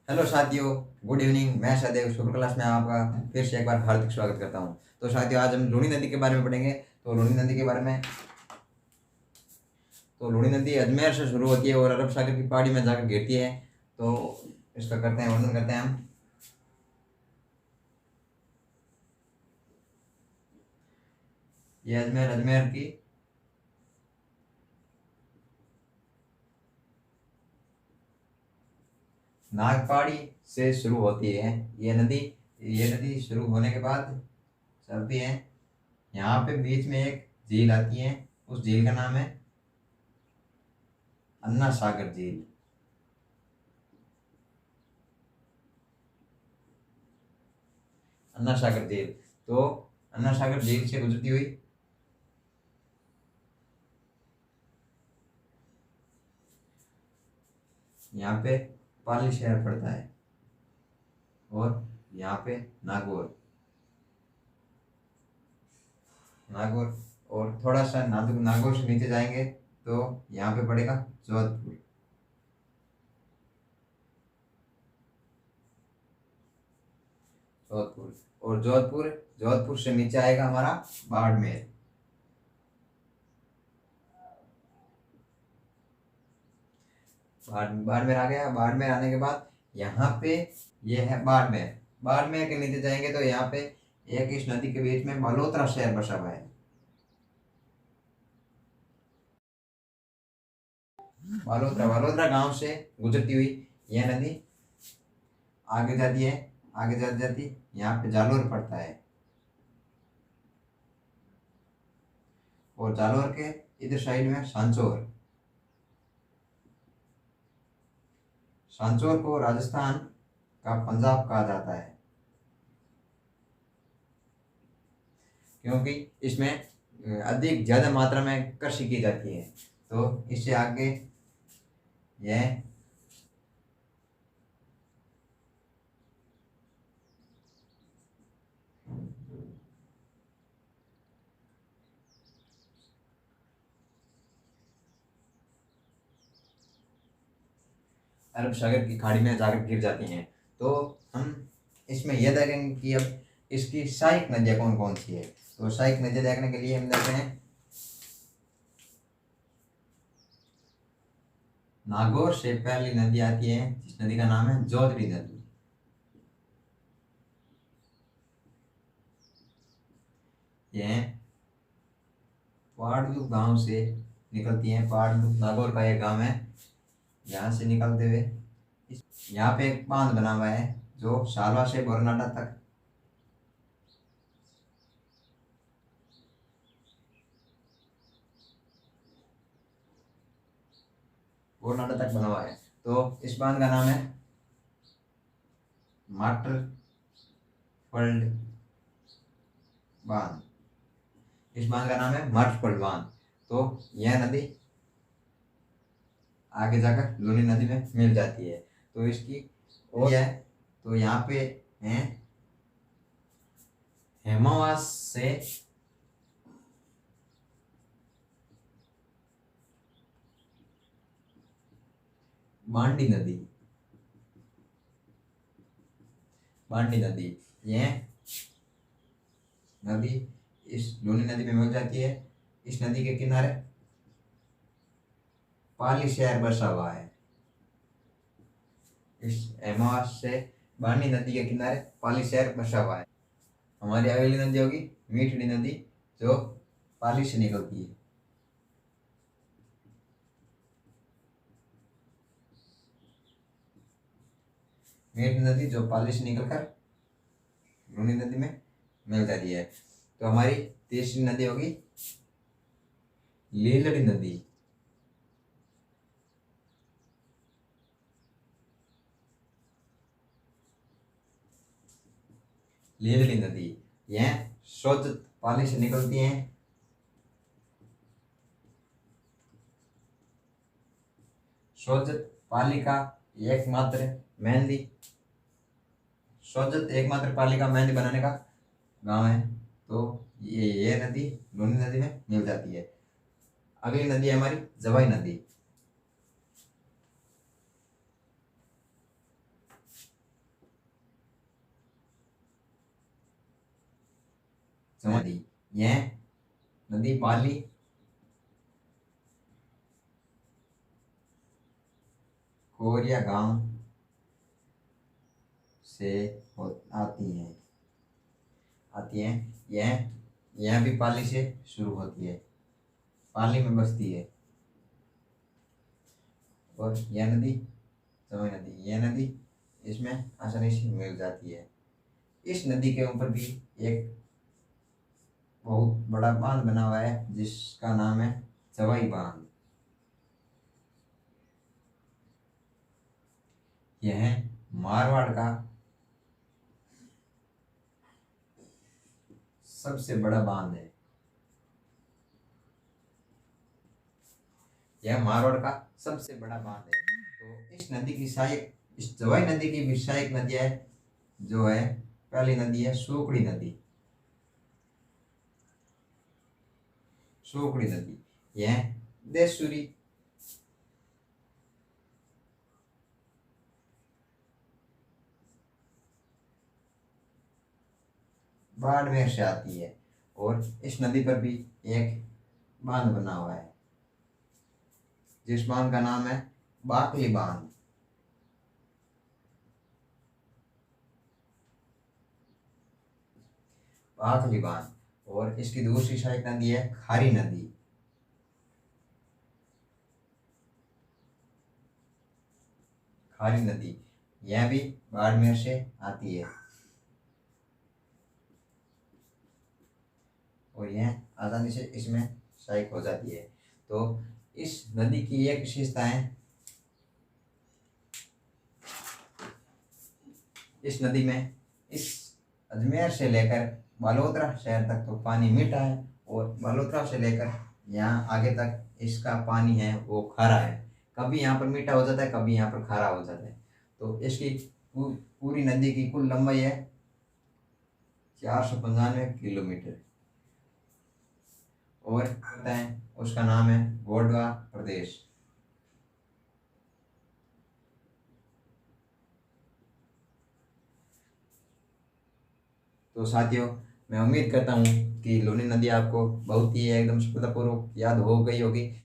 Hello साथियों, good evening. मैं सदैव शुक्र क्लास में आपका फिर से एक बार हार्दिक स्वागत करता हूं। तो साथियों, आज हम लूनी नदी के बारे में पढ़ेंगे। तो लूनी नदी के बारे में, तो लूनी नदी अजमेर से शुरू होती है और अरब सागर की पहाड़ी में जाकर गिरती है। तो इसका करते हैं, वर्णन करते हैं हम। ये अजमेर अजमेर की नागपहाड़ी से शुरू होती है। ये नदी शुरू होने के बाद चलती है। यहाँ पे बीच में एक झील आती है। उस झील का नाम है अन्ना सागर झील। अन्ना सागर झील। तो अन्ना सागर झील से गुजरती हुई यहाँ पे पाली शहर पड़ता है और यहाँ पे नागौर नागौर और थोड़ा सा नागौर से नीचे जाएंगे तो यहाँ पे पड़ेगा जोधपुर। जोधपुर और जोधपुर जोधपुर से नीचे आएगा हमारा बाड़मेर। बाड़मेर आ गया। बाड़मेर आने के बाद यहाँ पे ये है बाड़मेर। बाड़मेर के नीचे जाएंगे तो यहाँ पे एक इस नदी के बीच में बलोत्रा शहर बसा हुआ है। बालोतरा बालोतरा गांव से गुजरती हुई यह नदी आगे जाती है। आगे जाती जाती यहाँ पे जालोर पड़ता है और जालोर के इधर साइड में सांचौर। सांचौर को राजस्थान का पंजाब कहा जाता है क्योंकि इसमें अधिक ज्यादा मात्रा में कृषि की जाती है। तो इससे आगे यह अरब सागर की खाड़ी में जाकर गिर जाती हैं। तो हम इसमें यह देखेंगे कि अब इसकी सहायक नदियाँ कौन कौन सी है। तो सहायक नदियाँ देखने के लिए हम देखते हैं नागौर से पहली नदी आती है जिस नदी का नाम है जोधरी नदी। यह पहाड़ू गांव से निकलती है। पहाड़ू नागौर का एक गांव है। यहाँ से निकलते हुए यहाँ पे एक बांध बना हुआ है जो सालवा से बोरनाडा तक बना हुआ है। तो इस बांध का नाम है माटर फल्ड बांध। इस बांध का नाम है माटफल्ड बांध। तो यह नदी आगे जाकर लूनी नदी में मिल जाती है। तो इसकी और है तो यहाँ पे है हेमावास से बांडी नदी। बांडी नदी यह नदी इस लूनी नदी में मिल जाती है। इस नदी के किनारे पाली शहर बसा हुआ है। इस हेमावास से बांडी नदी के किनारे पाली शहर बसा हुआ है। हमारी अगली नदी होगी मीठड़ी नदी जो पाली से निकलती है। मीठड़ी नदी जो पाली से निकलकर लूनी नदी में मिल जाती है। तो हमारी तीसरी नदी होगी लीलड़ी नदी। लीलड़ी नदी यह सोजत पाली से निकलती है। सोजत पाली का एकमात्र मेहंदी सोजत एकमात्र पाली का मेहंदी बनाने का गांव है। तो ये नदी लूनी नदी में मिल जाती है। अगली नदी है हमारी जवाई नदी। नदी, यह नदी पाली कोरिया गांव से आती है। यह भी पाली से शुरू होती है, पाली में बसती है। और यह नदी समय नदी, यह नदी इसमें आसानी से मिल जाती है। इस नदी के ऊपर भी एक बहुत बड़ा बांध बना हुआ है जिसका नाम है चवाई बांध। यह मारवाड़ का सबसे बड़ा बांध है। यह मारवाड़ का सबसे बड़ा बांध है। तो इस नदी की सहायक, इस चवाई नदी की भी सहायक नदी है जो है, पहली नदी है सोकड़ी नदी। सोकड़ी नदी यह देशूरी बाड़मेर से आती है। और इस नदी पर भी एक बांध बना हुआ है जिस बांध का नाम है बाकली बांध। बाकली बांध। और इसकी दूसरी सहायक नदी है खारी नदी। खारी नदी यह भी बाड़मेर से आती है और यह आसानी से इसमें सहायक हो जाती है। तो इस नदी की एक विशेषता है, इस नदी में इस अजमेर से लेकर बालोतरा शहर तक तो पानी मीठा है और बालोतरा से लेकर यहाँ आगे तक इसका पानी है वो खारा है। कभी यहाँ पर मीठा हो जाता है, कभी यहाँ पर खारा हो जाता है। तो इसकी पूरी नदी की कुल लंबाई है 495 किलोमीटर और उसका नाम है गोंडवा प्रदेश। तो साथियों, मैं उम्मीद करता हूँ कि लूनी नदी आपको बहुत ही एकदम सफलतापूर्वक याद हो गई होगी।